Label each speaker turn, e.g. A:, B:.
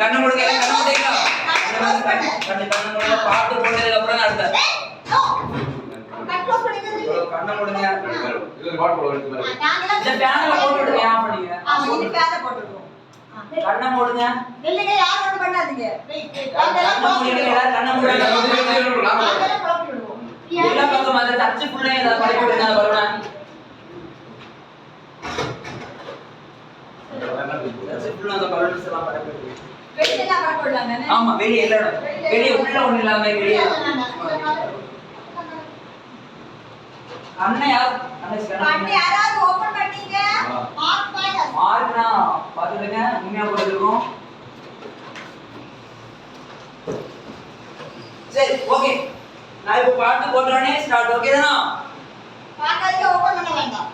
A: கண்ணை மூடுங்க கண்ணை மூடுங்க கண்ணை மூடுங்க பாட்டு போட்டதுக்கு அப்புறம் அடுத்து
B: க்ளோஸ் பண்ணிடுங்க
A: கண்ணை மூடுங்க
C: இது பாட்டு போட வேண்டியது
A: இந்த பேனல போட்டு விடுங்க ஆஃப் பண்ணுங்க
B: ஆமா இது பேன போட்டுடுவோம்
A: கண்ணை மூடுங்க
B: இல்லங்க யாரும் ஒண்ணு பண்ணாதீங்க
A: கண்ணை மூடுங்க எல்லாரும் கண்ணை மூடுங்க எல்லா பக்கம் அந்த டச் ஃபுல்லா ஏதா படி போடுங்க வருணா டச் ஃபுல்லா அந்த பலூன்ஸ் எல்லாம் படி போடுங்க
B: வெளியில பட போடலாங்க
A: ஆமா வெளிய எல்லா வெளிய உள்ள ஒண்ணு இல்லாம வெளிய கண்ணை
B: யாராவது ஓபன் பண்ணீங்க மார்க் பாருங்க
A: மார்க்னா பாத்துடுங்க உண்மையா போட்டுருக்கோம் சரி ஓகே நான் இப்போ பாட்டு போடுறேனே ஸ்டார்ட் ஓகே தானா
B: பாக்காதீங்க ஓபன் பண்ண வேண்டாம்